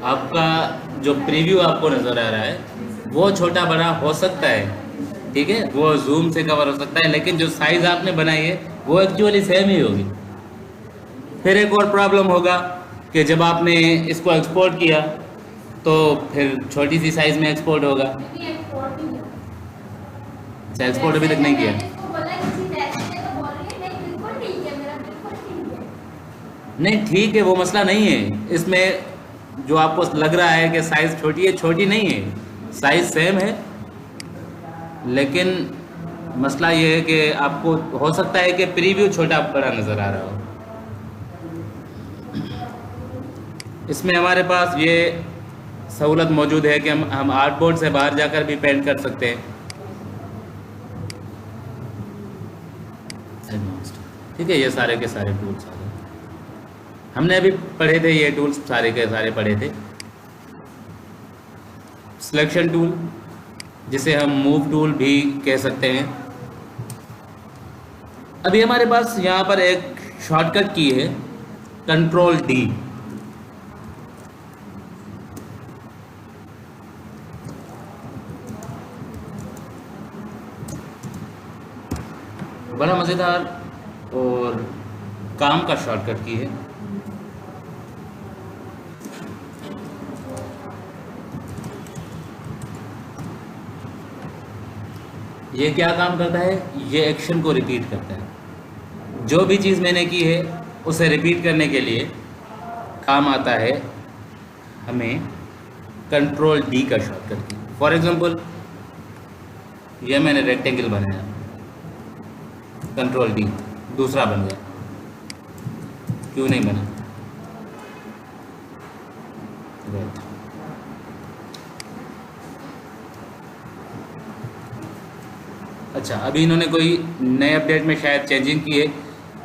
आपका जो प्रीव्यू आपको नज़र आ रहा है वो छोटा बड़ा हो सकता है, ठीक है, वो जूम से कवर हो सकता है, लेकिन जो साइज़ आपने बनाई है वो एक्चुअली सेम ही होगी। फिर एक और प्रॉब्लम होगा कि जब आपने इसको एक्सपोर्ट किया तो फिर छोटी सी साइज़ में एक्सपोर्ट होगा। अच्छा, एक्सपोर्ट अभी तक नहीं किया? नहीं, ठीक है, वो मसला नहीं है। इसमें जो आपको लग रहा है कि साइज़ छोटी है, छोटी नहीं है, साइज़ सेम है, लेकिन मसला ये है कि आपको हो सकता है कि प्रीव्यू छोटा बड़ा नज़र आ रहा हो। इसमें हमारे पास ये सहूलत मौजूद है कि हम आर्टबोर्ड से बाहर जाकर भी पेंट कर सकते हैं। ठीक है, ये सारे के सारे टूल्स आ गए। हमने अभी पढ़े थे, ये टूल्स सारे के सारे पढ़े थे। सिलेक्शन टूल, जिसे हम मूव टूल भी कह सकते हैं। अभी हमारे पास यहाँ पर एक शॉर्टकट की है, कंट्रोल डी। बड़ा मज़ेदार और काम का शॉर्टकट की है। ये क्या काम करता है? ये एक्शन को रिपीट करता है। जो भी चीज़ मैंने की है उसे रिपीट करने के लिए काम आता है हमें कंट्रोल डी का शॉर्टकट की। फॉर एग्जांपल, ये मैंने रेक्टेंगल बनाया, कंट्रोल डी, दूसरा बन गया। क्यों नहीं बना? राइट। अच्छा, अभी इन्होंने कोई नए अपडेट में शायद चेंजिंग की है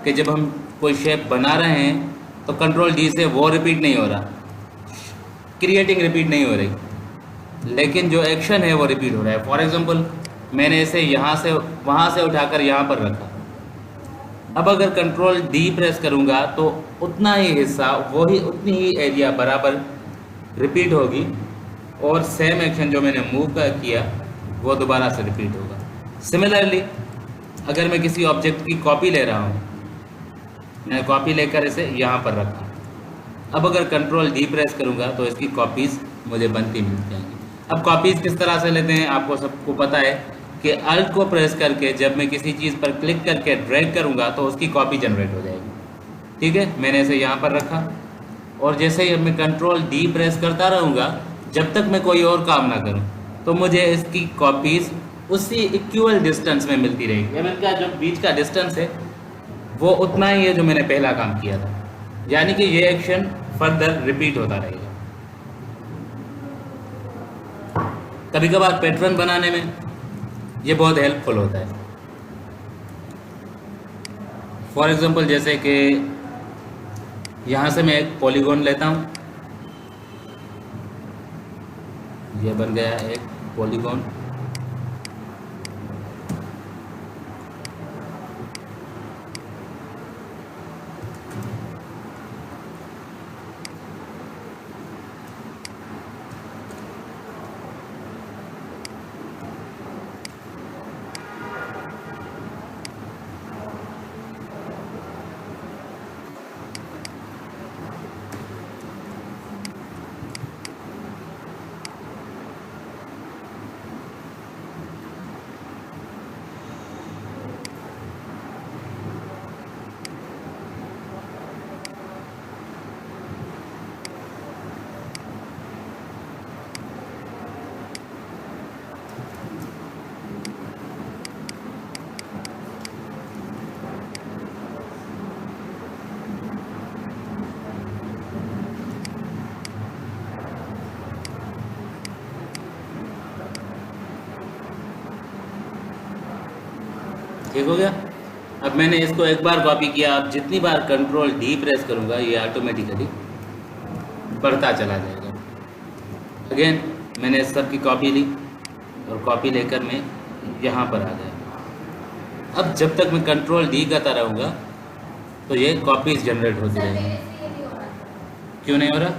कि जब हम कोई शेप बना रहे हैं तो कंट्रोल डी से वो रिपीट नहीं हो रहा, क्रिएटिंग रिपीट नहीं हो रही, लेकिन जो एक्शन है वो रिपीट हो रहा है। फॉर एग्जांपल, मैंने इसे यहाँ से वहाँ से उठाकर यहाँ पर रखा। अब अगर कंट्रोल डी प्रेस करूँगा तो उतना ही हिस्सा, वही उतनी ही एरिया बराबर रिपीट होगी, और सेम एक्शन जो मैंने मूव का किया वो दोबारा से रिपीट होगा। सिमिलरली, अगर मैं किसी ऑब्जेक्ट की कॉपी ले रहा हूँ, मैं कॉपी लेकर इसे यहाँ पर रखा, अब अगर कंट्रोल डी प्रेस करूँगा तो इसकी कॉपीज़ मुझे बनती मिल जाएंगी। अब कॉपीज़ किस तरह से लेते हैं आपको सबको पता है कि अल्ट को प्रेस करके जब मैं किसी चीज़ पर क्लिक करके ड्रैग करूँगा तो उसकी कॉपी जनरेट हो जाएगी। ठीक है, मैंने इसे यहाँ पर रखा, और जैसे ही मैं कंट्रोल डी प्रेस करता रहूँगा जब तक मैं कोई और काम ना करूँ, तो मुझे इसकी कॉपीज़ उसी इक्वल डिस्टेंस में मिलती रहेगी। मैंने कहा जो बीच का डिस्टेंस है वो उतना ही है जो मैंने पहला काम किया था, यानी कि ये एक्शन फर्दर रिपीट होता रहेगा। कभी कभार पैटर्न बनाने में ये बहुत हेल्पफुल होता है। फॉर एग्जांपल, जैसे कि यहाँ से मैं एक पॉलीगॉन लेता हूँ, ये बन गया एक पॉलीगॉन। ठीक हो गया। अब मैंने इसको एक बार कॉपी किया, अब जितनी बार कंट्रोल डी प्रेस करूँगा ये ऑटोमेटिकली बढ़ता चला जाएगा। अगेन मैंने इस सब की कॉपी ली, और कॉपी लेकर मैं यहाँ पर आ गया। अब जब तक मैं कंट्रोल डी करता रहूँगा तो ये कॉपीज जनरेट होती रहेंगी। क्यों नहीं हो रहा?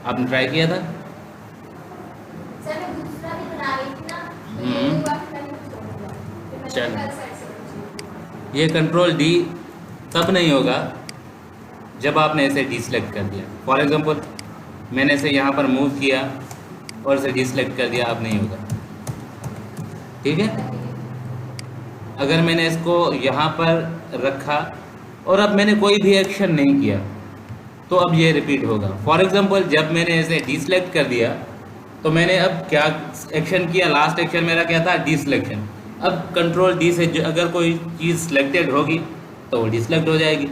आपने ट्राई किया था? सर मैं दूसरा भी बना रही थी ना, तो ये हम्म। हुआ कि मैंने छोड़ दिया, फिर मैंने चलो। कल साइड से बची। ये कंट्रोल डी तब नहीं होगा जब आपने इसे डीसेलेक्ट कर दिया। फॉर एग्जांपल मैंने इसे यहाँ पर मूव किया और इसे डीसेलेक्ट कर दिया, अब नहीं होगा। ठीक है, अगर मैंने इसको यहाँ पर रखा और अब मैंने कोई भी एक्शन नहीं किया तो अब ये रिपीट होगा। फॉर एग्जांपल जब मैंने इसे डीसेलेक्ट कर दिया तो मैंने अब क्या एक्शन किया, लास्ट एक्शन मेरा क्या था, डीसेलेक्शन। अब कंट्रोल डी से अगर कोई चीज़ सिलेक्टेड होगी तो वो डिसलेक्ट हो जाएगी,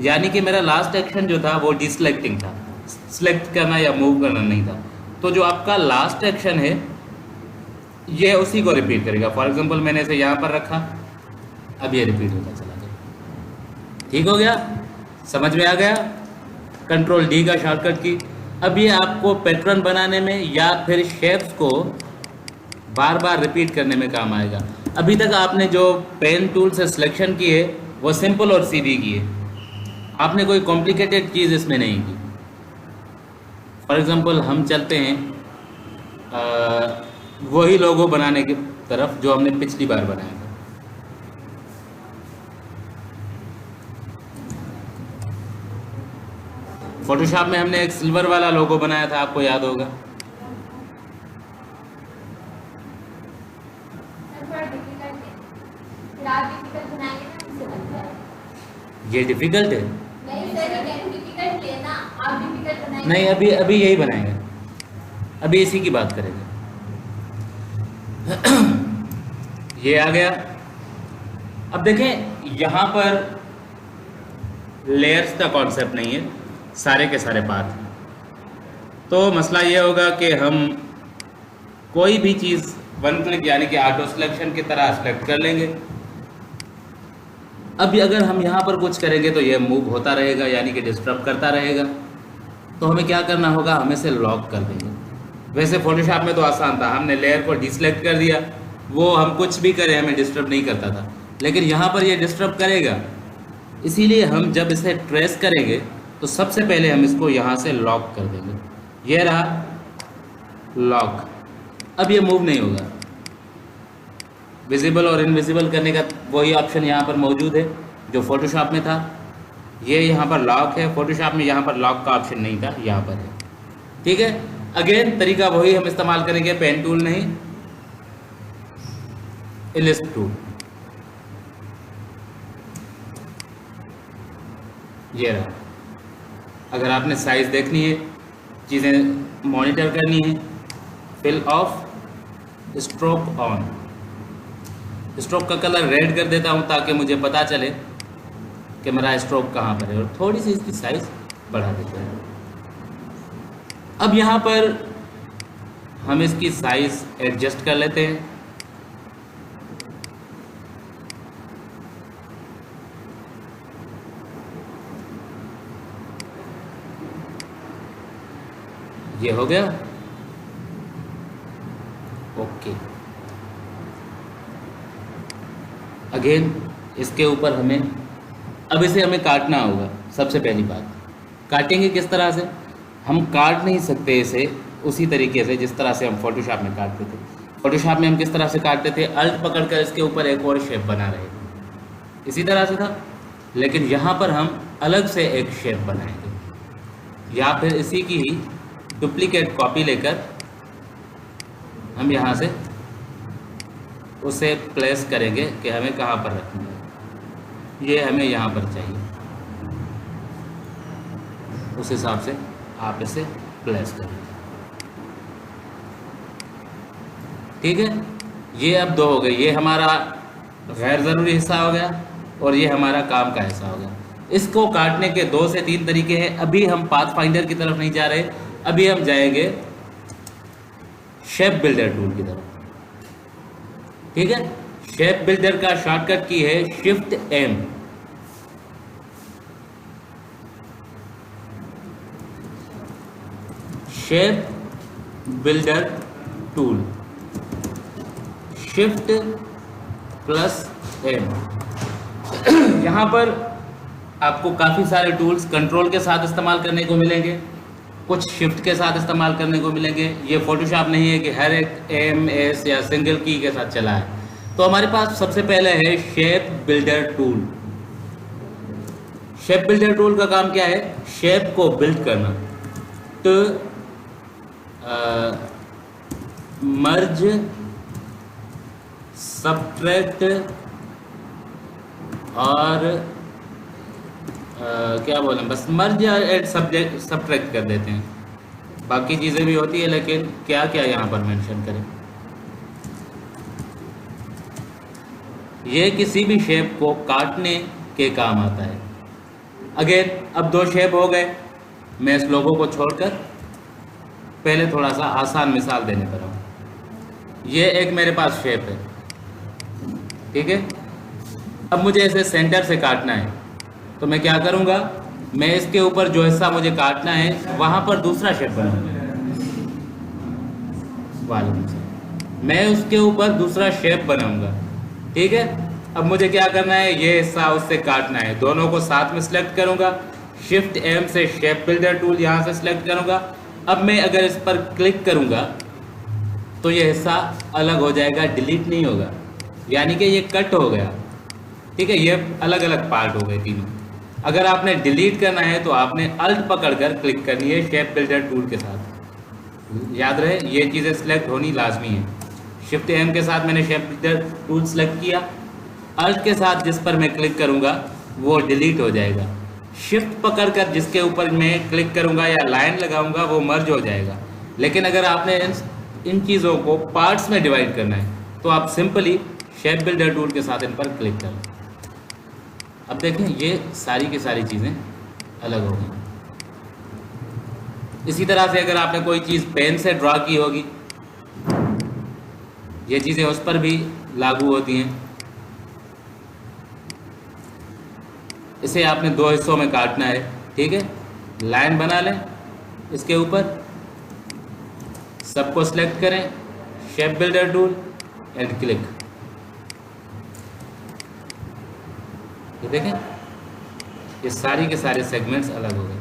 यानी कि मेरा लास्ट एक्शन जो था वो डिसलेक्टिंग था, सिलेक्ट करना या मूव करना नहीं था। तो जो आपका लास्ट एक्शन है ये उसी को रिपीट करेगा। फॉर एग्जांपल मैंने इसे यहाँ पर रखा, अब ये रिपीट होता चला गया। ठीक हो गया, समझ में आ गया कंट्रोल डी का शॉर्टकट की। अब ये आपको पैटर्न बनाने में या फिर शेप्स को बार बार रिपीट करने में काम आएगा। अभी तक आपने जो पेन टूल से सिलेक्शन की है वो सिंपल और सीधी की है, आपने कोई कॉम्प्लिकेटेड चीज़ इसमें नहीं की। फॉर एग्जांपल हम चलते हैं वही लोगो बनाने की तरफ जो हमने पिछली बार बनाया था। फोटोशॉप में हमने एक सिल्वर वाला लोगो बनाया था, आपको याद होगा। थोड़ा डिफिकल्ट है, फिर आप डिफिकल्ट बनाएंगे ना मुझसे बन जाएगा। ये डिफ़िकल्ट है? नहीं सर, ये डिफिकल्ट लेना, आप डिफिकल्ट बनाएंगे। नहीं, अभी यही बनाएंगे, अभी इसी की बात करेंगे। ये आ गया। अब देखें यहाँ पर लेयर्स का कॉन्सेप्ट नहीं है, सारे के सारे पार्ट हैं। तो मसला ये होगा कि हम कोई भी चीज़ वन क्लिक यानी कि ऑटो सिलेक्शन की तरह सिलेक्ट कर लेंगे। अब अगर हम यहाँ पर कुछ करेंगे तो ये मूव होता रहेगा यानी कि डिस्टर्ब करता रहेगा। तो हमें क्या करना होगा, हम इसे लॉक कर देंगे। वैसे फोटोशॉप में तो आसान था, हमने लेयर को डिसलेक्ट कर दिया, वो हम कुछ भी करें हमें डिस्टर्ब नहीं करता था। लेकिन यहाँ पर ये डिस्टर्ब करेगा, इसीलिए हम जब इसे ट्रेस करेंगे तो सबसे पहले हम इसको यहाँ से लॉक कर देंगे। ये रहा लॉक, अब ये मूव नहीं होगा। विजिबल और इनविजिबल करने का वही ऑप्शन यहाँ पर मौजूद है जो फोटोशॉप में था। ये यहाँ पर लॉक है, फोटोशॉप में यहाँ पर लॉक का ऑप्शन नहीं था, यहाँ पर है। ठीक है, अगेन तरीका वही हम इस्तेमाल करेंगे, पेन टूल नहीं, इलिप्स टूल। ये रहा। अगर आपने साइज देखनी है, चीज़ें मॉनिटर करनी है, fill off, stroke on. Stroke का कलर रेड कर देता हूँ ताकि मुझे पता चले कि मेरा स्ट्रोक कहाँ पर है, और थोड़ी सी इसकी साइज बढ़ा देते हैं। अब यहाँ पर हम इसकी साइज एडजस्ट कर लेते हैं। ये हो गया, ओके। अगेन इसके ऊपर हमें अब इसे हमें काटना होगा। सबसे पहली बात, काटेंगे किस तरह से, हम काट नहीं सकते इसे उसी तरीके से जिस तरह से हम फोटोशॉप में काटते थे। फोटोशॉप में हम किस तरह से काटते थे, अल्ट पकड़कर इसके ऊपर एक और शेप बना रहे थे, इसी तरह से था। लेकिन यहाँ पर हम अलग से एक शेप बनाएंगे, या फिर इसी की ही डुप्लीकेट कॉपी लेकर हम यहाँ से उसे प्लेस करेंगे कि हमें कहाँ पर रखना है। ये हमें यहाँ पर चाहिए, उस हिसाब से आप इसे प्लेस करें। ठीक है, ये अब दो हो गए, ये हमारा गैर ज़रूरी हिस्सा हो गया और ये हमारा काम का हिस्सा हो गया। इसको काटने के 2 से 3 तरीके हैं। अभी हम पाथ फाइंडर की तरफ नहीं जा रहे, अभी हम जाएंगे शेप बिल्डर टूल की तरफ। ठीक है, शेप बिल्डर का शॉर्टकट की है shift M. Shape builder tool, shift plus M. यहाँ पर आपको काफ़ी सारे टूल्स कंट्रोल के साथ इस्तेमाल करने को मिलेंगे। कुछ शिफ्ट के साथ इस्तेमाल करने को मिलेंगे। ये फोटोशॉप नहीं है कि हर एक एम एस या सिंगल की के साथ चला है। तो हमारे पास सबसे पहले है shape builder tool. Shape builder tool का काम क्या है? शेप को बिल्ड करना। तो मर्ज, सबट्रैक्ट और क्या बोलें, बस मर्ज या एड सबट्रैक्ट कर देते हैं। बाकी चीज़ें भी होती है, लेकिन क्या क्या यहाँ पर मेंशन करें। ये किसी भी शेप को काटने के काम आता है। अगेन अब 2 शेप हो गए। मैं इस लोगों को छोड़कर पहले थोड़ा सा आसान मिसाल देने पर हूँ। ये एक मेरे पास शेप है, ठीक है। अब मुझे इसे सेंटर से काटना है, तो मैं क्या करूँगा, मैं इसके ऊपर जो हिस्सा मुझे काटना है वहाँ पर दूसरा शेप बनाऊँगा। मैं उसके ऊपर दूसरा शेप बनाऊँगा, ठीक है। अब मुझे क्या करना है, ये हिस्सा उससे काटना है। दोनों को साथ में सिलेक्ट करूँगा, शिफ्ट एम से शेप बिल्डर टूल यहाँ से सिलेक्ट करूँगा। अब मैं अगर इस पर क्लिक करूँगा तो ये हिस्सा अलग हो जाएगा, डिलीट नहीं होगा, यानी कि ये कट हो गया, ठीक है। ये अलग अलग पार्ट हो गए तीनों। अगर आपने डिलीट करना है तो आपने अल्ट पकड़कर क्लिक करनी है शेप बिल्डर टूल के साथ। याद रहे ये चीज़ें सिलेक्ट होनी लाजमी है। शिफ्ट एम के साथ मैंने शेप बिल्डर टूल सेलेक्ट किया, अल्ट के साथ जिस पर मैं क्लिक करूँगा वो डिलीट हो जाएगा। शिफ्ट पकड़कर जिसके ऊपर मैं क्लिक करूँगा या लाइन लगाऊंगा वो मर्ज हो जाएगा। लेकिन अगर आपने इन चीज़ों को पार्ट्स में डिवाइड करना है तो आप सिंपली शेप बिल्डर टूल के साथ इन पर क्लिक करें। अब देखें ये सारी की सारी चीज़ें अलग हो गई। इसी तरह से अगर आपने कोई चीज़ पेन से ड्रा की होगी, ये चीज़ें उस पर भी लागू होती हैं। इसे आपने 2 हिस्सों में काटना है, ठीक है। लाइन बना लें, इसके ऊपर सबको सिलेक्ट करें, shape builder tool and click. ये देखें ये सारी के सारे सेगमेंट्स अलग हो गए।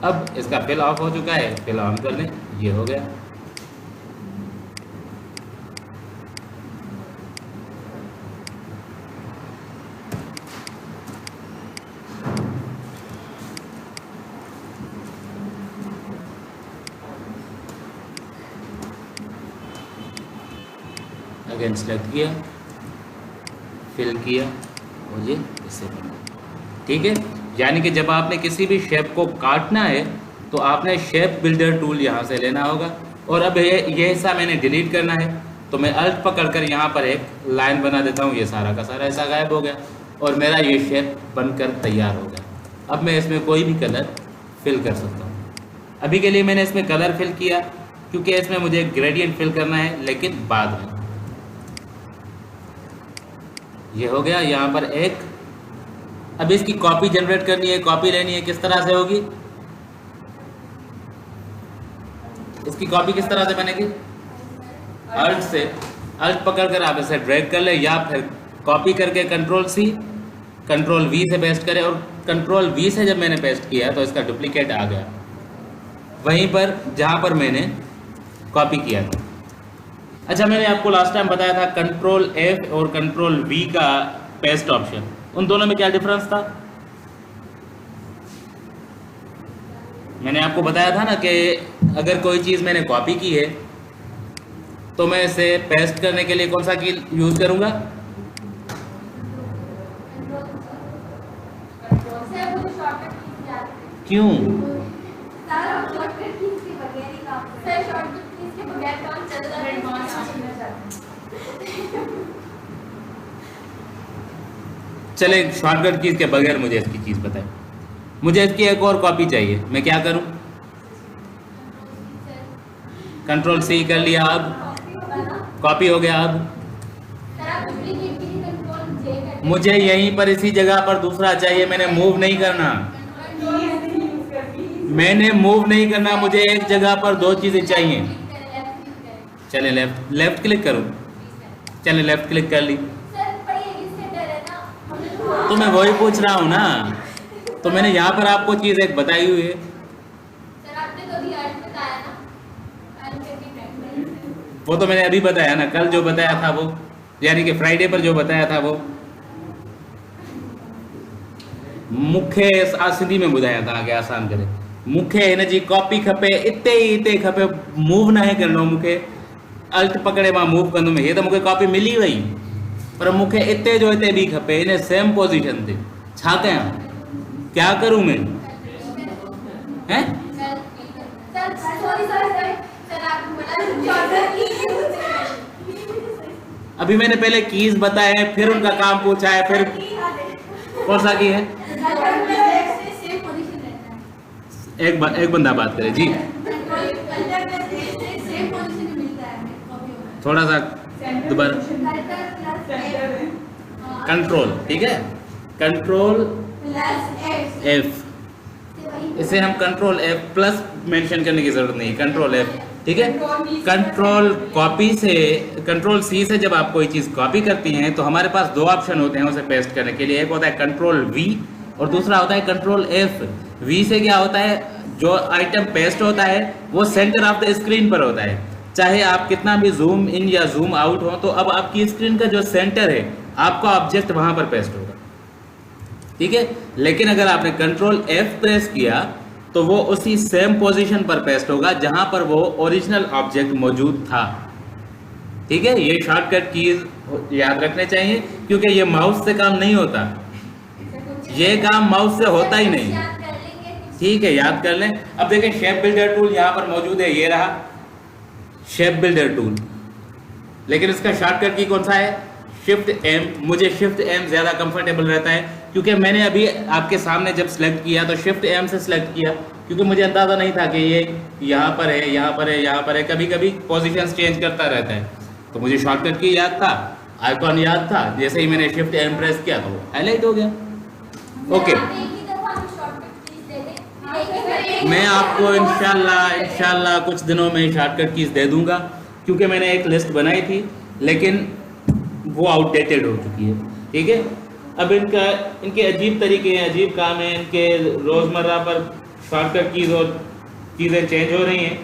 अब इसका फिल ऑफ हो चुका है, फिल ऑन कर लें, ये हो गया। अगेन सेलेक्ट किया, फिल किया और ये इससे बना, ठीक है। यानी कि जब आपने किसी भी शेप को काटना है तो आपने शेप बिल्डर टूल यहाँ से लेना होगा। और अब ये हिस्सा मैंने डिलीट करना है तो मैं अल्ट पकड़कर यहाँ पर एक लाइन बना देता हूँ। ये सारा का सारा हिस्सा गायब हो गया और मेरा ये शेप बनकर तैयार हो गया। अब मैं इसमें कोई भी कलर फिल कर सकता हूँ। अभी के लिए मैंने इसमें कलर फिल किया क्योंकि इसमें मुझे ग्रेडियंट फिल करना है, लेकिन बाद में। ये हो गया यहाँ पर एक। अब इसकी कॉपी जनरेट करनी है, कॉपी लेनी है। किस तरह से होगी इसकी कॉपी? किस तरह से बनेगी? अल्ट से, अल्ट पकड़कर आप इसे ड्रैग कर ले या फिर कॉपी करके कंट्रोल सी, कंट्रोल वी से पेस्ट करें। और कंट्रोल वी से जब मैंने पेस्ट किया तो इसका डुप्लीकेट आ गया वहीं पर जहाँ पर मैंने कॉपी किया था। अच्छा, मैंने आपको लास्ट टाइम बताया था कंट्रोल एफ और कंट्रोल वी का पेस्ट ऑप्शन, उन दोनों में क्या डिफरेंस था? मैंने आपको बताया था ना कि अगर कोई चीज़ मैंने कॉपी की है तो मैं इसे पेस्ट करने के लिए कौन सा की यूज़ करूँगा? क्यों? चले शॉर्टकट कीज के बगैर मुझे इसकी चीज़ बताए। मुझे इसकी एक और कॉपी चाहिए, मैं क्या करूं? कंट्रोल सी कर लिया, अब कॉपी हो गया। अब मुझे यहीं पर इसी जगह पर दूसरा चाहिए, मैंने मूव नहीं करना, मैंने मूव नहीं करना, मुझे एक जगह पर 2 चीज़ें चाहिए। चले लेफ्ट क्लिक करूं, चले लेफ्ट क्लिक कर ली। तो मैं वही पूछ रहा हूँ ना, तो मैंने यहाँ पर आपको चीज़ एक बताई हुई है। अभी अर्थ बताया ना, अर्थ की प्रैक्टिस। वो तो मैंने अभी बताया ना, कल जो बताया था वो, यानी कि फ्राइडे पर जो बताया था वो मुख्य सिंधी में ॿुधाया था आगे आसान करे। मूंखे हिन जी कॉपी खपे, इते खपे, मूव न करिणो मूंखे, अल्ट पकड़े मां मूव कंदुमि। हे त मूंखे कॉपी मिली वई, पर मूंखे इते जो इते बि खपे, हिन सेम पोजीशन ते। छा कयां, क्या करूं मैं? हैं अभी मैंने पहले कीज बताए हैं, फिर उनका काम पूछा है, फिर कौन सा की है? एक बंदा बात करे जी, थोड़ा सा दोबारा। कंट्रोल, ठीक है, कंट्रोल F, इसे हम कंट्रोल F प्लस मेंशन करने की जरूरत नहीं, कंट्रोल F, ठीक है। कंट्रोल कॉपी से, कंट्रोल C से जब आप कोई चीज़ कॉपी करती हैं तो हमारे पास दो ऑप्शन होते हैं उसे पेस्ट करने के लिए। एक होता है कंट्रोल V और दूसरा होता है कंट्रोल F। V से क्या होता है, जो आइटम पेस्ट होता है वो सेंटर ऑफ द स्क्रीन पर होता है, चाहे आप कितना भी जूम इन या जूम आउट हो, तो अब आपकी स्क्रीन का जो सेंटर है, आपका ऑब्जेक्ट वहां पर पेस्ट होगा, ठीक है। लेकिन अगर आपने कंट्रोल F प्रेस किया तो वो उसी सेम पोजीशन पर पेस्ट होगा जहां पर वो ओरिजिनल ऑब्जेक्ट मौजूद था, ठीक है। ये शॉर्टकट कीज याद रखने चाहिए, क्योंकि ये माउस से काम नहीं होता, ये काम माउस से होता ही नहीं, ठीक है, याद कर लें। अब देखें शेप बिल्डर टूल यहाँ पर मौजूद है, ये रहा शेप बिल्डर टूल, लेकिन इसका शॉर्टकट की कौन सा है? Shift M। मुझे शिफ्ट M ज़्यादा कंफर्टेबल रहता है, क्योंकि मैंने अभी आपके सामने जब सिलेक्ट किया तो शिफ्ट M से सिलेक्ट किया, क्योंकि मुझे अंदाज़ा नहीं था कि ये यहाँ पर है, यहाँ पर है, यहाँ पर है, कभी कभी पोजीशंस चेंज करता रहता है। तो मुझे शॉर्टकट की याद था, आइकॉन याद था, जैसे ही मैंने शिफ्ट M प्रेस किया तो वो हाईलाइट हो गया। ओके, मैं आपको इंशाल्लाह कुछ दिनों में शॉर्टकट कीज दे दूंगा, क्योंकि मैंने एक लिस्ट बनाई थी लेकिन वो आउटडेटेड हो चुकी है, ठीक है। अब इनके अजीब तरीके हैं, अजीब काम है, इनके रोज़मर्रा पर शॉर्टकट कीज और चीज़ें चेंज हो रही हैं,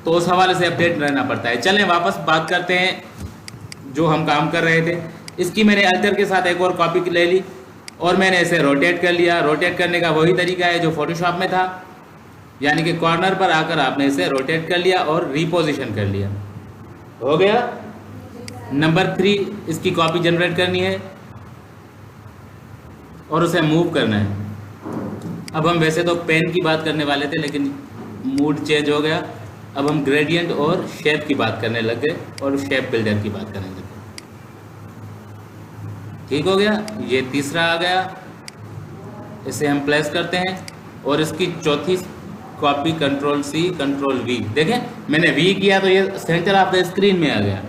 तो उस हवाले से अपडेट रहना पड़ता है। चलें वापस बात करते हैं जो हम काम कर रहे थे। इसकी मैंने अल्टर के साथ एक और कॉपी ले ली और मैंने इसे रोटेट कर लिया। रोटेट करने का वही तरीका है जो फोटोशॉप में था, यानी कि कॉर्नर पर आकर आपने इसे रोटेट कर लिया और रीपोजिशन कर लिया, हो गया। नंबर 3, इसकी कॉपी जनरेट करनी है और उसे मूव करना है। अब हम वैसे तो पेन की बात करने वाले थे, लेकिन मूड चेंज हो गया, अब हम ग्रेडियंट और शेप की बात करने लग गए और शेप बिल्डर की बात करने लगे, ठीक हो गया। ये तीसरा आ गया, इसे हम प्लेस करते हैं और इसकी चौथी copy control C control V। देखें मैंने V किया तो ये सेंटर ऑफ द स्क्रीन में आ गया,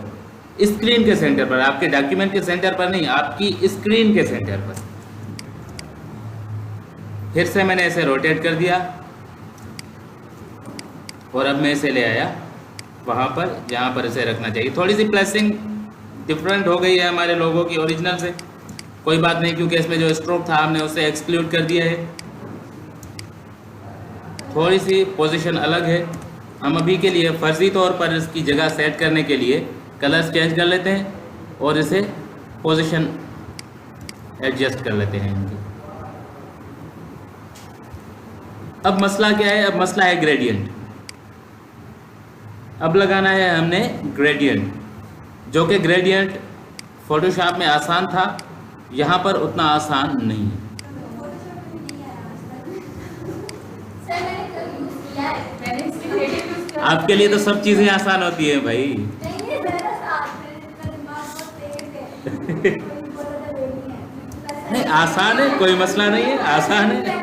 स्क्रीन के सेंटर पर, आपके डॉक्यूमेंट के सेंटर पर नहीं, आपकी स्क्रीन के सेंटर पर। फिर से मैंने इसे रोटेट कर दिया और अब मैं इसे ले आया वहाँ पर जहाँ पर इसे रखना चाहिए। थोड़ी सी प्लेसिंग डिफरेंट हो गई है हमारे लोगों की ओरिजिनल से, कोई बात नहीं, क्योंकि इसमें जो स्ट्रोक था हमने उसे एक्सक्लूड कर दिया है, थोड़ी सी पोजीशन अलग है। हम अभी के लिए फर्जी तौर पर इसकी जगह सेट करने के लिए कलर्स चेंज कर लेते हैं और इसे पोजीशन एडजस्ट कर लेते हैं इनकी। अब मसला क्या है? अब मसला है ग्रेडियंट। अब लगाना है हमने ग्रेडियंट, जो कि ग्रेडियंट फोटोशॉप में आसान था, यहाँ पर उतना आसान नहीं है। आपके लिए तो सब चीज़ें आसान होती है भाई। नहीं, आसान है, कोई मसला नहीं है, आसान है।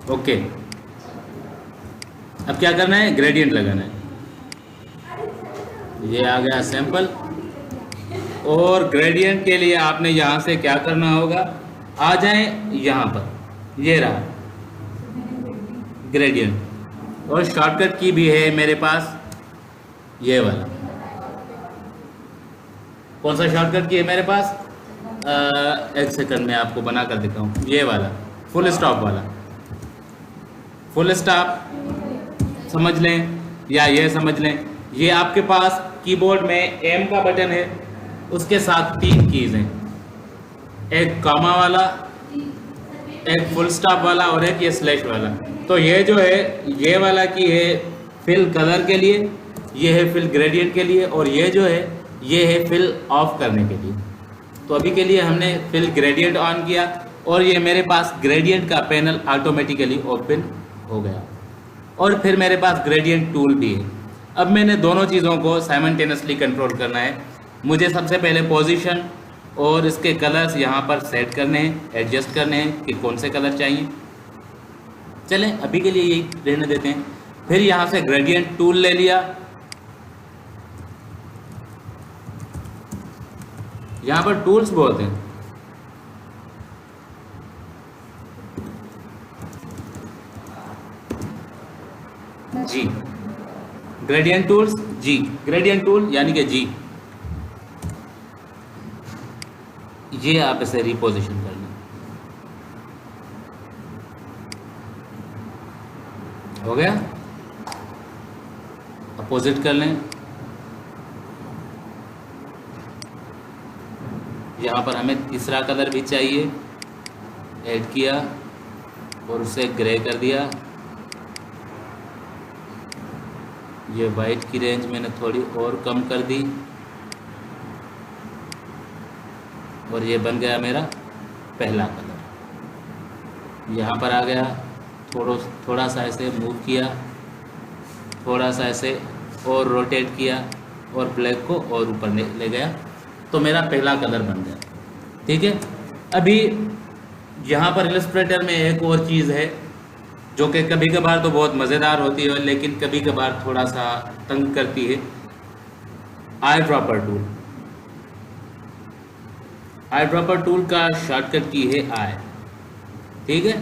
ओके, अब क्या करना है? ग्रेडियंट लगाना है। ये आ गया सैंपल, और ग्रेडियंट के लिए आपने यहाँ से क्या करना होगा? आ जाएं यहाँ पर, ये रहा ग्रेडियंट, और शॉर्टकट की भी है मेरे पास, ये वाला कौन सा शॉर्टकट की है मेरे पास? एक सेकंड में आपको बना कर दिखाऊँ, ये वाला फुल स्टॉप वाला। फुल स्टॉप समझ लें या ये समझ लें, ये आपके पास कीबोर्ड में एम का बटन है, उसके साथ 3 कीज़ हैं, एक कॉमा वाला, एक फुल स्टॉप वाला और एक ये स्लैश वाला। तो ये जो है ये वाला की है फिल कलर के लिए, ये है फिल ग्रेडियंट के लिए, और ये जो है ये है फिल ऑफ करने के लिए। तो अभी के लिए हमने फिल ग्रेडियंट ऑन किया और ये मेरे पास ग्रेडियंट का पैनल ऑटोमेटिकली ओपन हो गया, और फिर मेरे पास ग्रेडियंट टूल भी है। अब मैंने दोनों चीज़ों को साइमल्टेनियसली कंट्रोल करना है। मुझे सबसे पहले पोजीशन और इसके कलर्स यहाँ पर सेट करने हैं, एडजस्ट करने हैं कि कौन से कलर चाहिए। चलें अभी के लिए यही रहने देते हैं। फिर यहाँ से ग्रेडियंट टूल ले लिया, यहाँ पर टूल्स बहुत हैं, जी ग्रेडियंट टूल्स, जी ग्रेडियंट टूल यानी कि जी, ये आप इसे रिपोजिशन कर लें। हो गया, अपोजिट कर लें। यहाँ पर हमें तीसरा कलर भी चाहिए, ऐड किया और उसे ग्रे कर दिया। ये वाइट की रेंज मैंने थोड़ी और कम कर दी और ये बन गया मेरा पहला कलर। यहाँ पर आ गया, थोड़ा सा ऐसे मूव किया, थोड़ा सा ऐसे और रोटेट किया और ब्लैक को और ऊपर ले गया, तो मेरा पहला कलर बन गया। ठीक है, अभी यहाँ पर इलस्ट्रेटर में एक और चीज़ है जो कि कभी कभार तो बहुत मज़ेदार होती है लेकिन कभी कभार थोड़ा सा तंग करती है। Eye dropper tool, eye dropper tool का शॉर्टकट की है आई। ठीक है,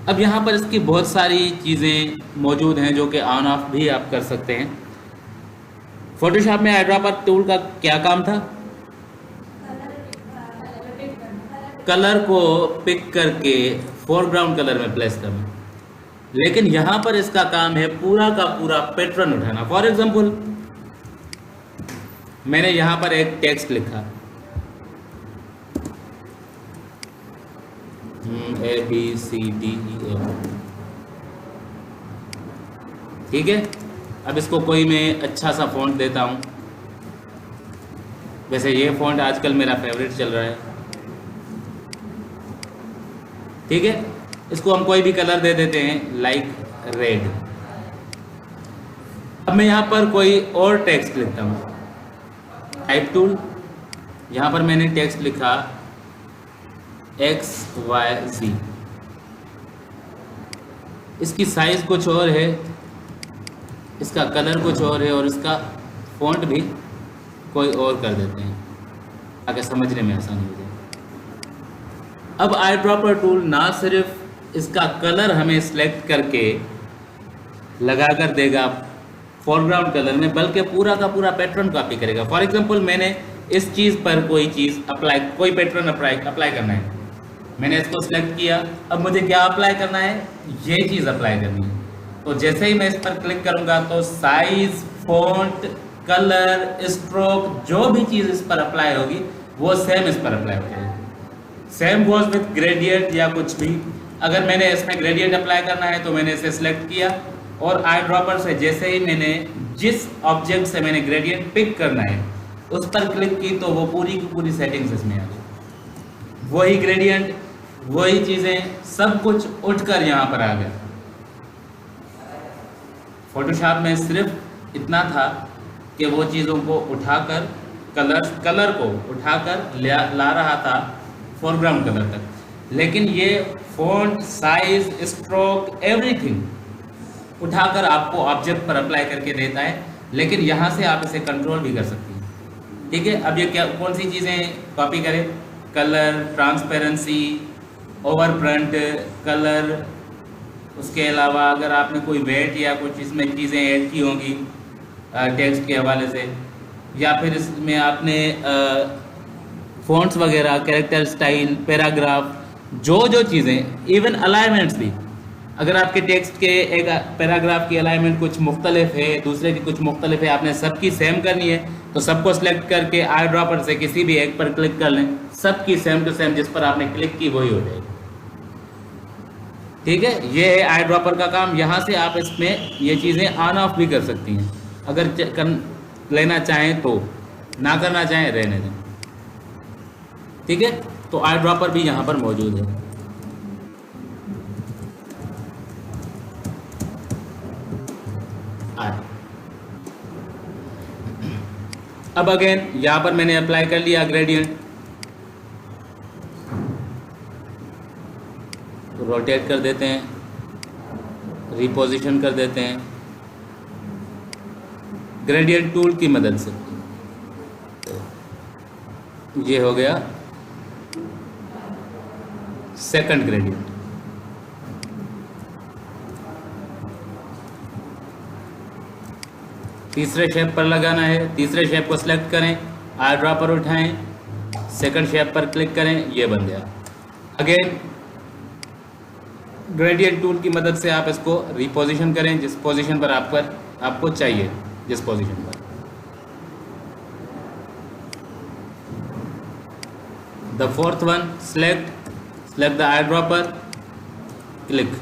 अब यहाँ पर इसकी बहुत सारी चीज़ें मौजूद हैं जो कि ऑन ऑफ भी आप कर सकते हैं। फोटोशॉप में आई ड्रॉपर टूल का क्या काम था? कलर को पिक करके फोरग्राउंड कलर में प्लेस करना, लेकिन यहाँ पर इसका काम है पूरा का पूरा पैटर्न उठाना। फॉर एग्जांपल मैंने यहाँ पर एक टेक्स्ट लिखा ABCDEF, ठीक है। अब इसको कोई मैं अच्छा सा फ़ॉन्ट देता हूँ, वैसे ये फ़ॉन्ट आजकल मेरा फेवरेट चल रहा है। ठीक है, इसको हम कोई भी कलर दे देते हैं लाइक रेड। अब मैं यहाँ पर कोई और टेक्स्ट लिखता हूँ, टाइप टूल, यहाँ पर मैंने टेक्स्ट लिखा XYZ। इसकी साइज़ कुछ और है, इसका कलर कुछ और है और इसका फॉन्ट भी कोई और कर देते हैं ताकि समझने में आसानी हो जाए। अब आई ड्रॉपर टूल ना सिर्फ इसका कलर हमें सिलेक्ट करके लगा कर देगा फोरग्राउंड कलर में, बल्कि पूरा का पूरा पैटर्न कॉपी करेगा। फॉर एग्जांपल मैंने इस चीज़ पर कोई चीज़ अप्लाई, कोई पैटर्न अप्लाई करना है, मैंने इसको सिलेक्ट किया। अब मुझे क्या अप्लाई करना है? ये चीज़ अप्लाई करनी है। तो जैसे ही मैं इस पर क्लिक करूँगा तो साइज, फॉन्ट, कलर, स्ट्रोक, जो भी चीज़ इस पर अप्लाई होगी वो सेम इस पर अप्लाई हो जाएगी। सेम गोज विथ ग्रेडियंट या कुछ भी। अगर मैंने इसमें ग्रेडियंट अप्लाई करना है तो मैंने इसे सिलेक्ट किया और आई ड्रॉपर से जैसे ही मैंने जिस ऑब्जेक्ट से मैंने ग्रेडियंट पिक करना है उस पर क्लिक की तो वो पूरी की पूरी सेटिंग्स इसमें आ गई। वही ग्रेडियंट, वही चीज़ें, सब कुछ उठकर यहाँ पर आ गया। फोटोशॉप में सिर्फ इतना था कि वो चीज़ों को उठाकर कलर को उठाकर ला रहा था फोरग्राउंड कलर तक, लेकिन ये फॉन्ट, साइज, स्ट्रोक, एवरीथिंग उठाकर आपको ऑब्जेक्ट पर अप्लाई करके देता है। लेकिन यहाँ से आप इसे कंट्रोल भी कर सकती हैं। ठीक है, अब ये क्या कौन सी चीज़ें कॉपी करें? Colour, transparency, over front colour, उसके अलावा अगर आपने कोई वेट या कुछ इसमें चीज़ें ऐड की होंगी टेक्स्ट के हवाले से या फिर इसमें आपने फ़ॉन्ट्स वगैरह, कैरेक्टर स्टाइल, पैराग्राफ, जो चीज़ें, इवन अलाइनमेंट्स भी, अगर आपके टेक्स्ट के एक पैराग्राफ की अलाइनमेंट कुछ मुख्तलिफ है, दूसरे की कुछ मुख्तलिफ है, आपने सबकी सेम करनी है तो सबको सेलेक्ट करके आई ड्रॉपर से किसी भी एक पर क्लिक कर लें, सबकी सेम टू सेम जिस पर आपने क्लिक की वही हो जाएगी। ठीक है, ये है आई ड्रॉपर का काम। यहाँ से आप इसमें ये चीज़ें ऑन ऑफ भी कर सकती हैं, अगर लेना चाहें तो, ना करना चाहें रहने दें। ठीक है, तो आई ड्रॉपर भी यहाँ पर मौजूद है। अब अगेन यहाँ पर मैंने अप्लाई कर लिया ग्रेडियंट, रोटेट कर देते हैं, रिपोजिशन कर देते हैं ग्रेडियंट टूल की मदद से। ये हो गया सेकंड ग्रेडियंट। तीसरे शेप पर लगाना है, तीसरे शेप को सिलेक्ट करें, आई ड्रॉपर उठाएं, सेकंड शेप पर क्लिक करें, ये बन गया। अगेन ग्रेडियंट टूल की मदद से आप इसको रिपोजिशन करें जिस पोजीशन पर आपको चाहिए, जिस पोजीशन पर। The fourth one, select the eye dropper, click,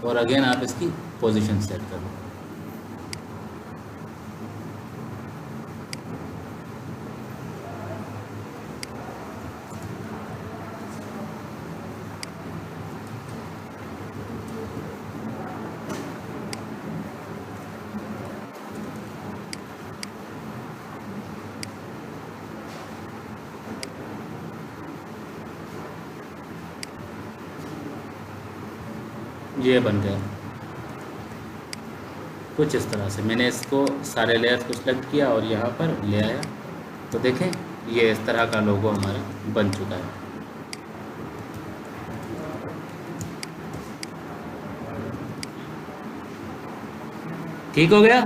और अगेन आप इसकी पोजीशन सेट कर लो। ये बन गया कुछ इस तरह से। मैंने इसको सारे लेयर्स को सिलेक्ट किया और यहाँ पर ले आया, तो देखें ये इस तरह का लोगो हमारा बन चुका है। ठीक हो गया,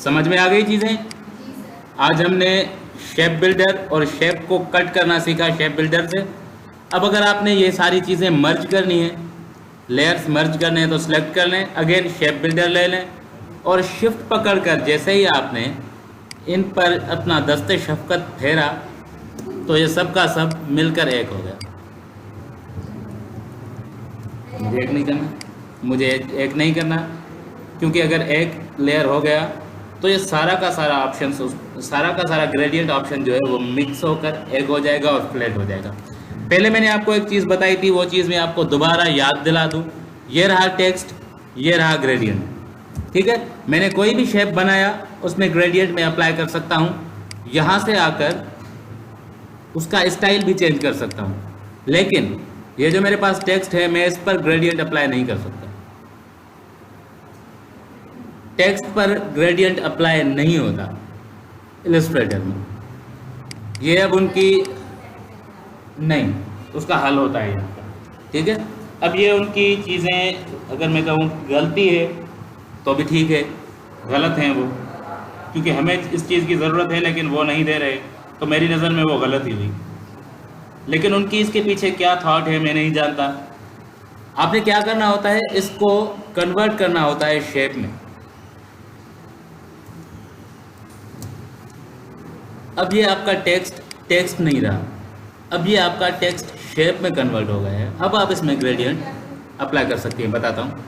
समझ में आ गई चीज़ें। आज हमने शेप बिल्डर और शेप को कट करना सीखा शेप बिल्डर से। अब अगर आपने ये सारी चीज़ें मर्ज करनी है, लेयर्स मर्ज करने हैं, तो सिलेक्ट कर लें, अगेन शेप बिल्डर ले लें और शिफ्ट पकड़कर जैसे ही आपने इन पर अपना दस्ते शफकत फेरा तो ये सब का सब मिलकर एक हो गया। मुझे एक नहीं करना, मुझे एक नहीं करना, क्योंकि अगर एक लेयर हो गया तो ये सारा का सारा ऑप्शन, सारा का सारा ग्रेडियंट ऑप्शन जो है वो मिक्स होकर एक हो जाएगा और फ्लैट हो जाएगा। पहले मैंने आपको एक चीज़ बताई थी, वो चीज़ मैं आपको दोबारा याद दिला दूँ। ये रहा टेक्स्ट, ये रहा ग्रेडियंट। ठीक है, मैंने कोई भी शेप बनाया उसमें ग्रेडियंट में अप्लाई कर सकता हूँ, यहाँ से आकर उसका स्टाइल भी चेंज कर सकता हूँ, लेकिन ये जो मेरे पास टेक्स्ट है मैं इस पर ग्रेडियंट अप्लाई नहीं कर सकता। टेक्स्ट पर ग्रेडियंट अप्लाई नहीं होता इलस्ट्रेटर में। ये अब उनकी नहीं, उसका हल होता है यहाँ पर। ठीक है, अब ये उनकी चीज़ें अगर मैं कहूँ गलती है तो भी ठीक है, गलत हैं वो, क्योंकि हमें इस चीज़ की ज़रूरत है लेकिन वो नहीं दे रहे, तो मेरी नज़र में वो गलत ही हुई। लेकिन उनकी इसके पीछे क्या थॉट है मैं नहीं जानता। आपने क्या करना होता है, इसको कन्वर्ट करना होता है शेप में। अब ये आपका टेक्स्ट नहीं रहा, अब ये आपका टेक्स्ट शेप में कन्वर्ट हो गया है। अब आप इसमें ग्रेडियंट अप्लाई कर सकती हैं, बताता हूँ।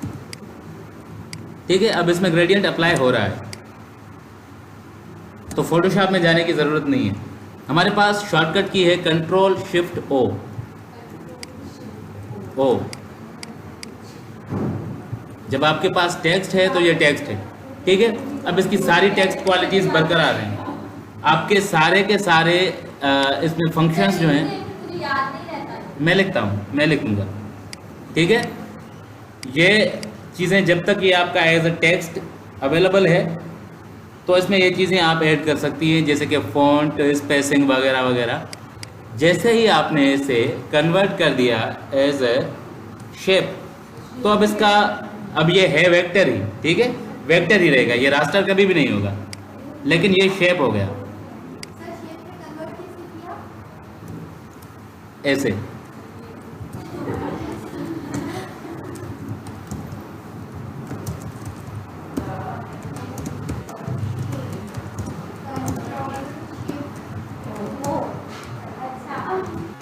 ठीक है, अब इसमें ग्रेडियंट अप्लाई हो रहा है, तो फोटोशॉप में जाने की ज़रूरत नहीं है। हमारे पास शॉर्टकट की है कंट्रोल शिफ्ट ओ। जब आपके पास टेक्स्ट है तो ये टेक्स्ट है। ठीक है, अब इसकी सारी टेक्स्ट क्वालिटीज़ बरकरार हैं। आपके सारे के सारे इसमें फंक्शंस जो हैं मैं लिखता हूँ, मैं लिखूँगा। ठीक है, ये चीज़ें जब तक ये आपका एज अ टेक्स्ट अवेलेबल है तो इसमें ये चीज़ें आप ऐड कर सकती हैं, जैसे कि फ़ॉन्ट, स्पेसिंग वगैरह वगैरह। जैसे ही आपने इसे कन्वर्ट कर दिया एज ए शेप, तो अब ये है वेक्टर ही। ठीक है, वेक्टर ही रहेगा, ये रास्टर कभी भी नहीं होगा। लेकिन ये शेप हो गया सर शेप में कन्वर्ट कैसे किया? ऐसे। अच्छा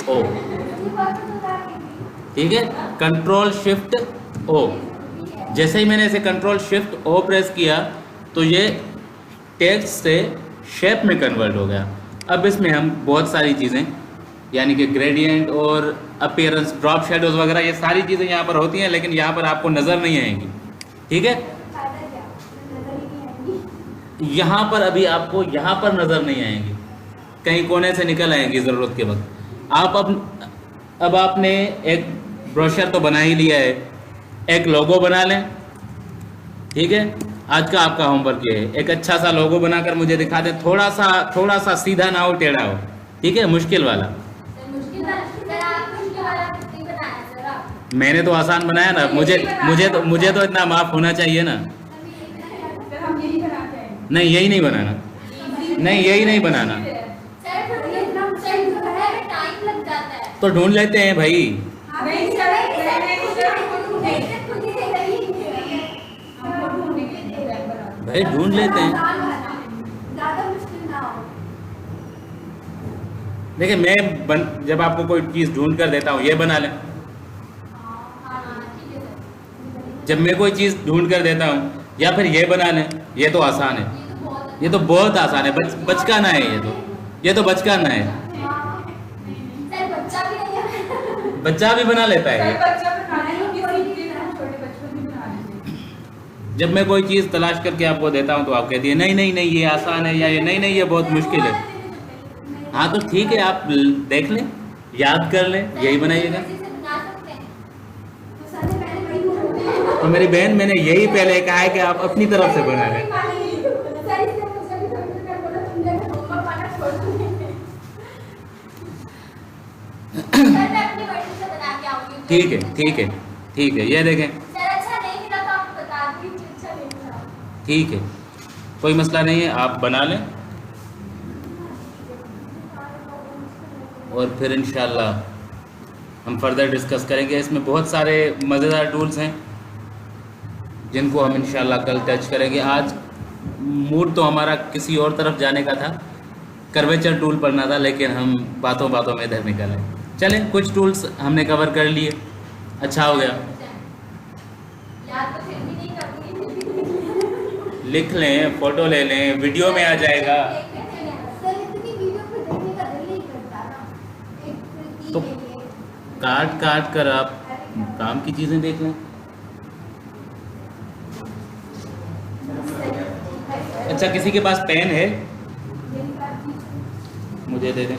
ओ, ये बात तो बता रही थी। ठीक है, कंट्रोल शिफ्ट ओ। जैसे ही मैंने इसे कंट्रोल शिफ्ट ओ प्रेस किया तो ये टेक्स्ट से शेप में कन्वर्ट हो गया। अब इसमें हम बहुत सारी चीज़ें यानी कि ग्रेडियंट और अपीयरेंस, ड्रॉप शेडोज़ वगैरह, ये सारी चीज़ें यहाँ पर होती हैं, लेकिन यहाँ पर आपको नज़र नहीं आएंगी। ठीक है, फायदा क्या? नजर ही नहीं आएगी। यहाँ पर अभी आपको यहाँ पर नज़र नहीं आएंगी, कहीं कोने से निकल आएंगी ज़रूरत के वक्त। आप अब आपने एक ब्रोशर तो बना ही लिया है, एक लोगो बना लें। ठीक है, आज का आपका होमवर्क ये है, एक अच्छा सा लोगो बनाकर मुझे दिखा दें, थोड़ा सा सीधा ना हो, टेढ़ा हो। ठीक है, मुश्किल वाला। सर मुश्किल वाला, सर आप मुश्किल वाला नहीं बनाया सर आप। मैंने तो आसान बनाया ना, मुझे तो इतना माफ होना चाहिए ना। सर हम यही बनाते हैं। नहीं, यही नहीं बनाना, नहीं यही नहीं बनाना, सर फिर ये एकदम सही जो है टाइम लग जाता है। तो ढूंढ लेते हैं भाई। नहीं सर, खुद ही से करिए। हमको ढूंढने के लिए डिजाइन बनाते भाई ढूंढ लेते हैं। ज़्यादा मुश्किल ना हो। देखिए जब आपको कोई चीज़ ढूंढ कर देता हूँ, ये बना लें। हाँ ठीक है सर। जब मैं कोई चीज़ ढूंढ कर देता हूँ, या फिर ये बना लें, ये तो आसान है, ये तो बहुत ये तो बहुत आसान है, बचकाना है, ये तो बचकाना है। सर बच्चा भी नहीं है। बच्चा भी बना लेता हैं। है। सर बच्चा बनाने की सीखते हैं, हम छोटे बच्चों भी बना लेते हैं। जब मैं कोई चीज़ तलाश करके आपको देता हूँ तो आप कहती है नहीं नहीं नहीं ये आसान है, या ये नहीं नहीं ये बहुत मुश्किल है। हाँ तो ठीक है, आप देख लें, याद कर लें, यही बनाइएगा। बना सकते हैं। तो सर ने पहले वही बोला। तो मेरी बहन, मैंने यही पहले कहा है कि आप अपनी तरफ से बना लें। सर इसने मुझसे भी थोड़ी देर बोला तुमने होमवर्क वाला छोड़ दिया। सर मैं अपनी मर्जी से बना के आऊंगी। ठीक है ठीक है ठीक है, ये देखें। सर अच्छा नहीं मिला तो आप बता दीजिए, अच्छा नहीं मिला। ठीक है, कोई मसला नहीं है, आप बना लें और फिर इंशाल्लाह हम फर्दर डिस्कस करेंगे। इसमें बहुत सारे मज़ेदार टूल्स हैं जिनको हम इंशाल्लाह कल टच करेंगे। आज मूड तो हमारा किसी और तरफ जाने का था, कर्वेचर टूल पढ़ना था, लेकिन हम बातों बातों में इधर निकल आए। चलें, कुछ टूल्स हमने कवर कर लिए, अच्छा हो गया। याद तो फिर भी नहीं करूंगी। लिख लें, फ़ोटो ले लें, वीडियो में आ जाएगा। सर इतनी वीडियो को देखने का दिल नहीं करता ना, एक प्रतीक तो के लिए। काट कर आप काम की चीज़ें देख लें। अच्छा, किसी के पास पेन है? मुझे दे दें।